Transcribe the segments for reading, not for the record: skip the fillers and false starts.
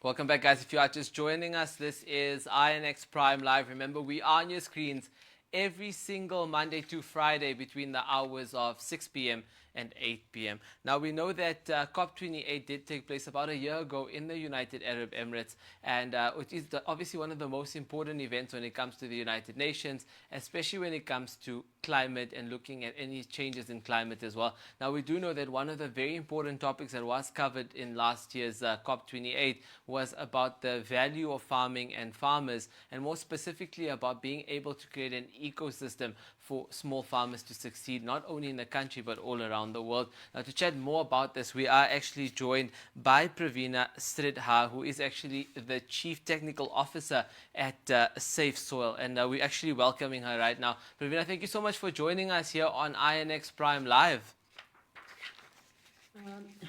Welcome back, guys. If you are just joining us, this is INX Prime Live. Remember, we are on your screens every single Monday to Friday between the hours of 6 p.m. and 8 p.m. Now, we know that COP28 did take place about a year ago in the United Arab Emirates, and it is obviously one of the most important events when it comes to the United Nations, especially when it comes to climate and looking at any changes in climate as well. Now, we do know that one of the very important topics that was covered in last year's COP28 was about the value of farming and farmers, and more specifically about being able to create an ecosystem for small farmers to succeed, not only in the country but all around the world. Now, to chat more about this, we are actually joined by Praveena Sridhar, who is actually the Chief Technical Officer at Safe Soil, and we're actually welcoming her right now. Praveena, thank you so much for joining us here on INX Prime Live.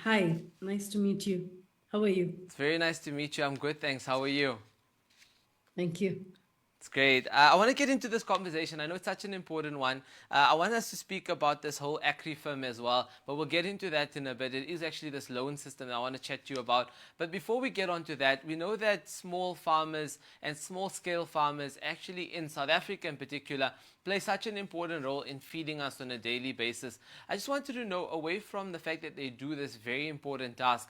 Hi, nice to meet you. How are you? It's very nice to meet you. I'm good, thanks. How are you? Thank you. It's great. I want to get into this conversation. I know it's such an important one. I want us to speak about this whole ARCAFIM as well, but we'll get into that in a bit. It is actually this loan system that I want to chat to you about. But before we get onto that, we know that small farmers and small scale farmers, actually in South Africa in particular, play such an important role in feeding us on a daily basis. I just wanted to know, away from the fact that they do this very important task,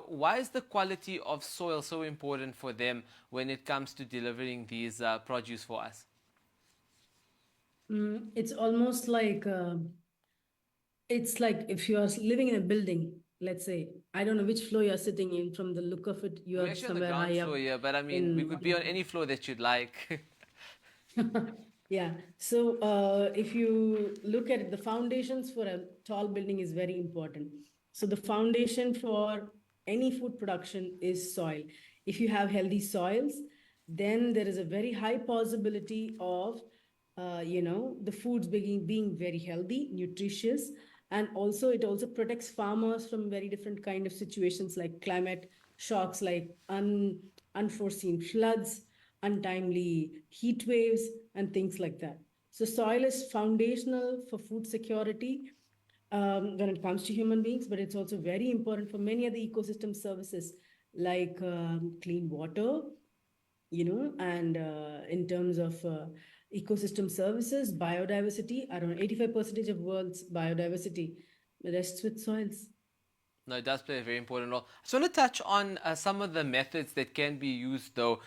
why is the quality of soil so important for them when it comes to delivering these produce for us? It's almost like it's like if you are living in a building, let's say, I don't know which floor you're sitting in. From the look of it, you We're are actually on the somewhere ground high up floor here, but I mean, we in. could be on any floor that you'd like. Yeah. So if you look at it, the foundations for a tall building is very important. So the foundation for any food production is soil. If you have healthy soils, then there is a very high possibility of, the foods being very healthy, nutritious, and also it also protects farmers from very different kind of situations like climate shocks, like unforeseen floods, untimely heat waves, and things like that. So, soil is foundational for food security when it comes to human beings, but it's also very important for many other ecosystem services like clean water, and in terms of ecosystem services, biodiversity, around 85% of world's biodiversity rests with soils. No, it does play a very important role. I just want to touch on some of the methods that can be used, though,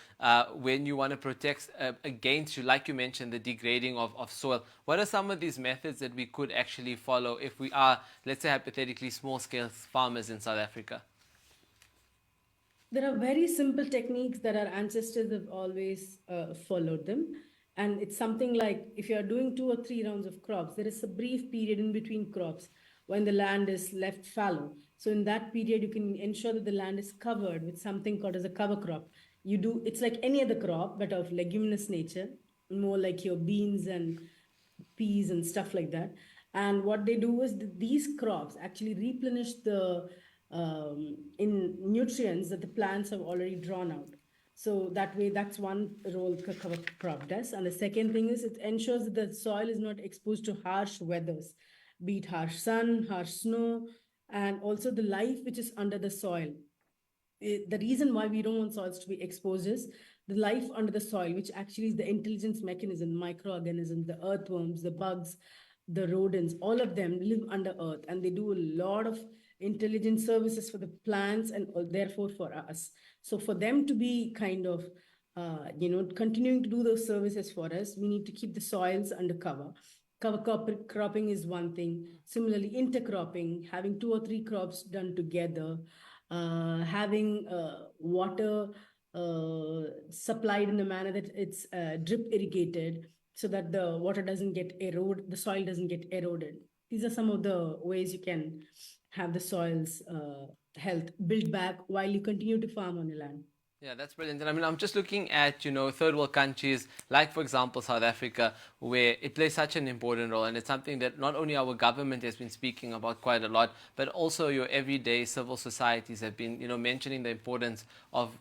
when you want to protect against, like you mentioned, the degrading of soil. What are some of these methods that we could actually follow if we are, let's say, hypothetically small-scale farmers in South Africa? There are very simple techniques that our ancestors have always followed them. And it's something like if you're doing 2 or 3 rounds of crops, there is a brief period in between crops when the land is left fallow. So in that period, you can ensure that the land is covered with something called as a cover crop. It's like any other crop, but of leguminous nature, more like your beans and peas and stuff like that. And what they do is these crops actually replenish the in nutrients that the plants have already drawn out. So that way, that's one role cover crop does. And the second thing is it ensures that the soil is not exposed to harsh weathers, be it harsh sun, harsh snow, and also the life which is under the soil. The reason why we don't want soils to be exposed is the life under the soil, which actually is the intelligence mechanism, microorganisms, the earthworms, the bugs, the rodents, all of them live under earth, and they do a lot of intelligent services for the plants and therefore for us. So for them to be kind of continuing to do those services for us, we need to keep the soils under cover. Cropping is one thing. Similarly, intercropping, having 2 or 3 crops done together, having water supplied in a manner that it's drip irrigated so that the water doesn't get eroded, the soil doesn't get eroded. These are some of the ways you can have the soil's health built back while you continue to farm on your land. Yeah, that's brilliant. And I mean, I'm just looking at, third world countries, like, for example, South Africa, where it plays such an important role. And it's something that not only our government has been speaking about quite a lot, but also your everyday civil societies have been, mentioning the importance of,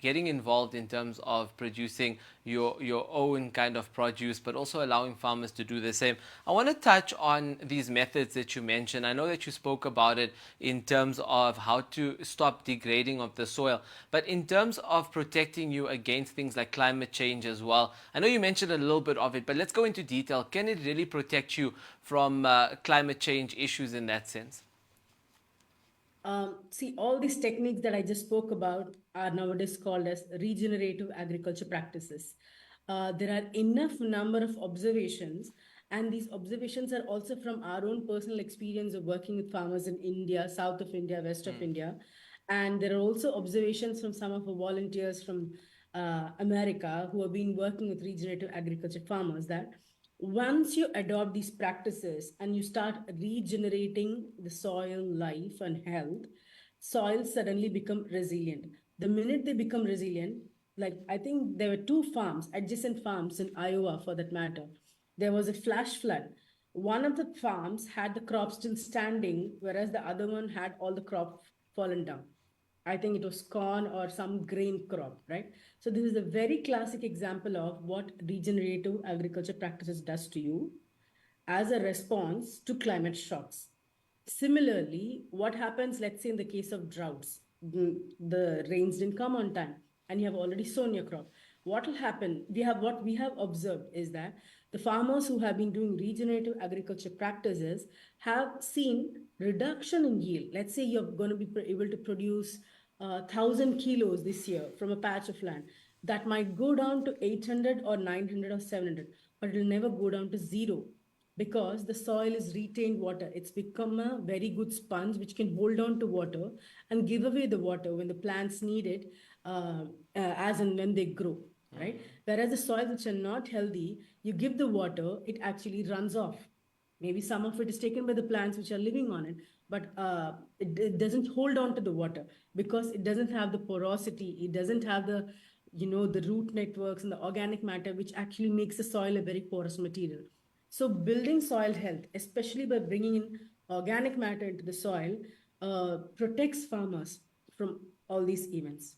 getting involved in terms of producing your own kind of produce, but also allowing farmers to do the same. I want to touch on these methods that you mentioned. I know that you spoke about it in terms of how to stop degrading of the soil, but in terms of protecting you against things like climate change as well. I know you mentioned a little bit of it, but let's go into detail. Can it really protect you from climate change issues in that sense? See, all these techniques that I just spoke about are nowadays called as regenerative agriculture practices. There are enough number of observations, and these observations are also from our own personal experience of working with farmers in India, south of India, west of India. And there are also observations from some of the volunteers from America who have been working with regenerative agriculture farmers that once you adopt these practices and you start regenerating the soil life and health, soils suddenly become resilient. The minute they become resilient, like I think there were two farms, adjacent farms in Iowa for that matter, there was a flash flood. One of the farms had the crop still standing, whereas the other one had all the crop fallen down. I think it was corn or some grain crop, right? So this is a very classic example of what regenerative agriculture practices does to you as a response to climate shocks. Similarly, what happens, let's say, in the case of droughts, the rains didn't come on time, and you have already sown your crop. What will happen? What we have observed is that the farmers who have been doing regenerative agriculture practices have seen reduction in yield. Let's say you're going to be able to produce 1,000 kilos this year from a patch of land. That might go down to 800 or 900 or 700, but it will never go down to zero because the soil is retained water. It's become a very good sponge which can hold on to water and give away the water when the plants need it, as and when they grow, right? Whereas the soils which are not healthy, you give the water, it actually runs off. Maybe some of it is taken by the plants which are living on it, but it doesn't hold on to the water because it doesn't have the porosity. It doesn't have the root networks and the organic matter, which actually makes the soil a very porous material. So building soil health, especially by bringing in organic matter into the soil, protects farmers from all these events.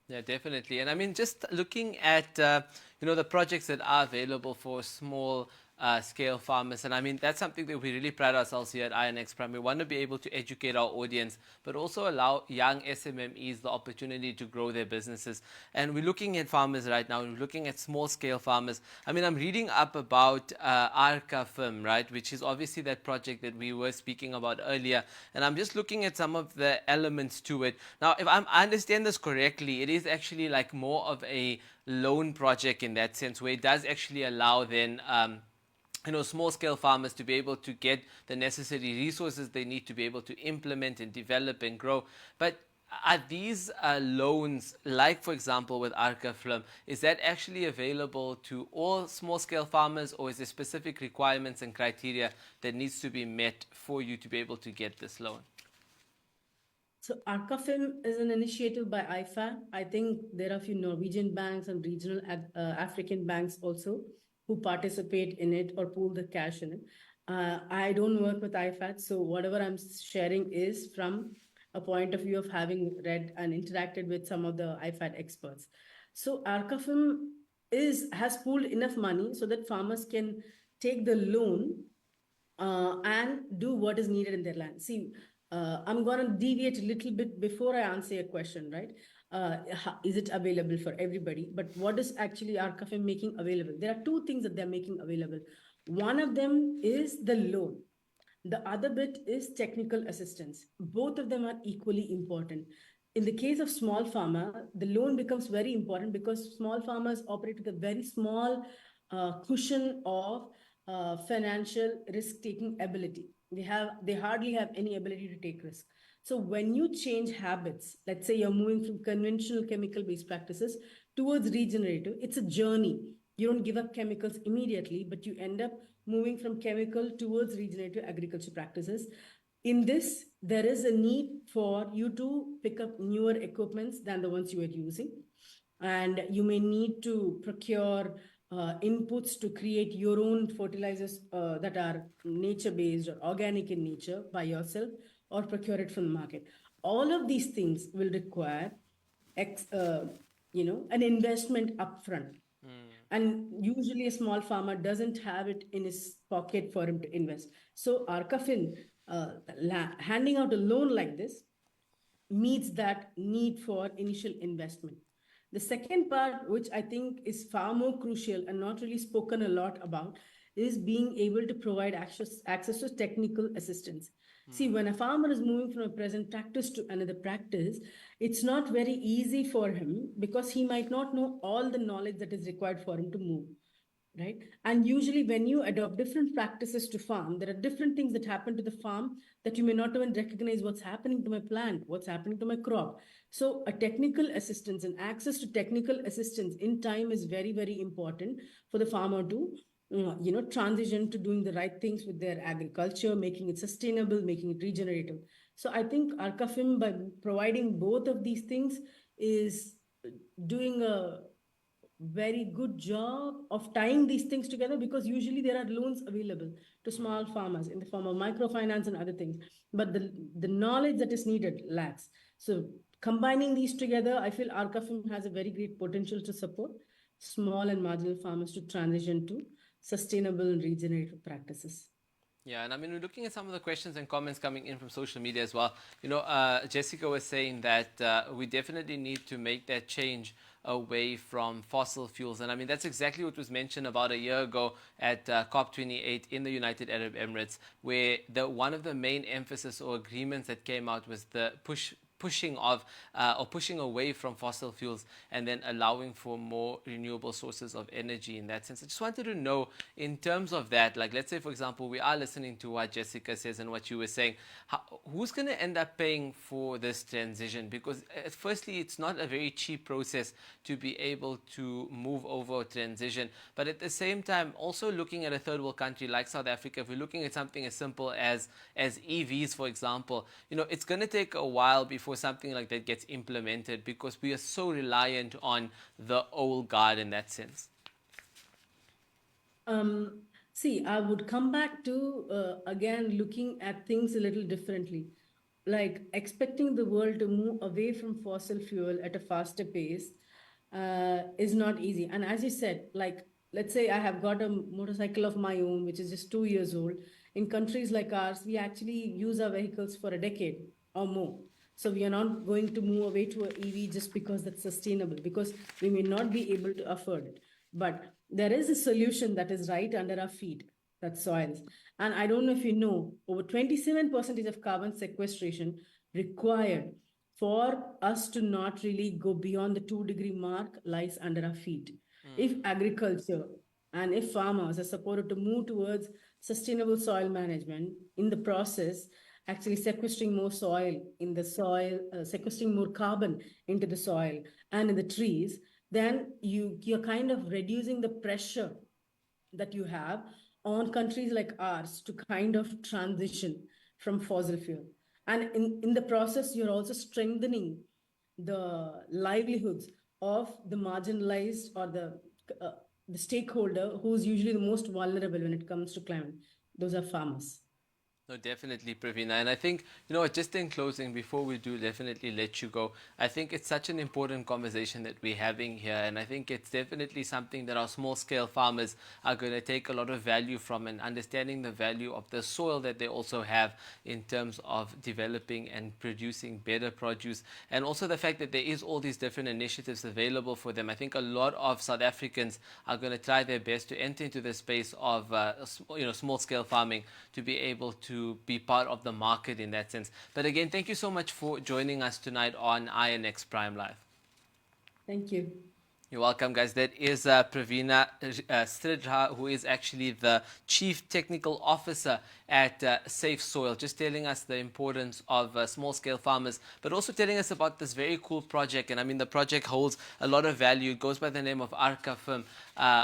Yeah, definitely. And I mean, just looking at the projects that are available for small scale farmers, and I mean that's something that we really pride ourselves here at INX Prime. We want to be able to educate our audience, but also allow young SMMEs the opportunity to grow their businesses. And we're looking at farmers right now. We're looking at small scale farmers. I mean, I'm reading up about ARCAFIM, right, which is obviously that project that we were speaking about earlier. And I'm just looking at some of the elements to it. Now, if I understand this correctly, it is actually like more of a loan project in that sense, where it does actually allow then small scale farmers to be able to get the necessary resources they need to be able to implement and develop and grow. But are these loans, like for example with ARCAFIM, is that actually available to all small scale farmers, or is there specific requirements and criteria that needs to be met for you to be able to get this loan? So ARCAFIM is an initiative by IFAD. I think there are a few Norwegian banks and regional African banks also who participate in it or pool the cash in it. I don't work with IFAD, so whatever I'm sharing is from a point of view of having read and interacted with some of the IFAD experts. So ARCAFIM has pooled enough money so that farmers can take the loan and do what is needed in their land. See, I'm going to deviate a little bit before I answer your question, right? Is it available for everybody? But what is actually ARCAFIM making available? There are two things that they're making available. One of them is the loan. The other bit is technical assistance. Both of them are equally important. In the case of small farmer, the loan becomes very important because small farmers operate with a very small cushion of financial risk-taking ability. They hardly have any ability to take risk. So when you change habits, let's say you're moving from conventional chemical-based practices towards regenerative, it's a journey. You don't give up chemicals immediately, but you end up moving from chemical towards regenerative agriculture practices. In this, there is a need for you to pick up newer equipments than the ones you are using. And you may need to procure inputs to create your own fertilizers that are nature based or organic in nature by yourself, or procure it from the market. All of these things will require ex, uh, an investment upfront. And usually a small farmer doesn't have it in his pocket for him to invest. So ARCAFIM handing out a loan like this meets that need for initial investment. The second part, which I think is far more crucial and not really spoken a lot about, is being able to provide access to technical assistance. See, when a farmer is moving from a present practice to another practice, it's not very easy for him because he might not know all the knowledge that is required for him to move, right? And usually when you adopt different practices to farm, there are different things that happen to the farm that you may not even recognize what's happening to my plant, what's happening to my crop. So a technical assistance and access to technical assistance in time is very, very important for the farmer to transition to doing the right things with their agriculture, making it sustainable, making it regenerative. So I think ARCAFIM, by providing both of these things, is doing a very good job of tying these things together, because usually there are loans available to small farmers in the form of microfinance and other things, but the knowledge that is needed lacks. So combining these together, I feel ARCAFIM has a very great potential to support small and marginal farmers to transition to sustainable and regenerative practices. Yeah, and I mean, we're looking at some of the questions and comments coming in from social media as well. Jessica was saying that we definitely need to make that change away from fossil fuels. And I mean, that's exactly what was mentioned about a year ago at COP28 in the United Arab Emirates, where one of the main emphasis or agreements that came out was the pushing of or pushing away from fossil fuels and then allowing for more renewable sources of energy in that sense. I just wanted to know, in terms of that, like let's say for example we are listening to what Jessica says and what you were saying, who's going to end up paying for this transition? Because firstly, it's not a very cheap process to be able to move over or transition, but at the same time also looking at a third world country like South Africa, if we're looking at something as simple as EVs, for example, it's going to take a while before something like that gets implemented because we are so reliant on the old guard in that sense. See, I would come back to again looking at things a little differently. Like expecting the world to move away from fossil fuel at a faster pace is not easy. And as you said, like let's say I have got a motorcycle of my own, which is just 2 years old. In countries like ours, we actually use our vehicles for a decade or more. So we are not going to move away to an EV just because that's sustainable, because we may not be able to afford it. But there is a solution that is right under our feet, that's soils. And I don't know if you know, over 27% of carbon sequestration required for us to not really go beyond the 2-degree mark lies under our feet. If agriculture and if farmers are supported to move towards sustainable soil management, in the process, actually sequestering more soil in the soil, sequestering more carbon into the soil and in the trees, then you're kind of reducing the pressure that you have on countries like ours to kind of transition from fossil fuel. And in the process, you're also strengthening the livelihoods of the marginalized or the stakeholder who's usually the most vulnerable when it comes to climate. Those are farmers. No, definitely, Praveena. And I think, just in closing, before we do definitely let you go, I think it's such an important conversation that we're having here. And I think it's definitely something that our small scale farmers are going to take a lot of value from, and understanding the value of the soil that they also have in terms of developing and producing better produce. And also the fact that there is all these different initiatives available for them. I think a lot of South Africans are going to try their best to enter into the space of, small scale farming to be able to be part of the market in that sense. But again, thank you so much for joining us tonight on INX Prime Live. Thank you. You're welcome, guys. That is Praveena Sridhar, who is actually the Chief Technical Officer at Safe Soil, just telling us the importance of small-scale farmers, but also telling us about this very cool project. And I mean, the project holds a lot of value. It goes by the name of ARCAFIM.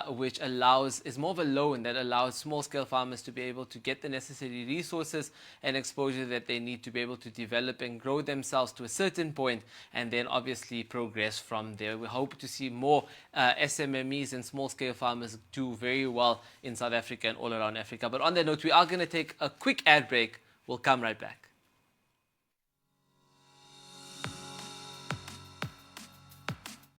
which is more of a loan that allows small-scale farmers to be able to get the necessary resources and exposure that they need to be able to develop and grow themselves to a certain point, and then obviously progress from there. We hope to see more SMMEs and small-scale farmers do very well in South Africa and all around Africa. But on that note, we are going to take a quick ad break. We'll come right back.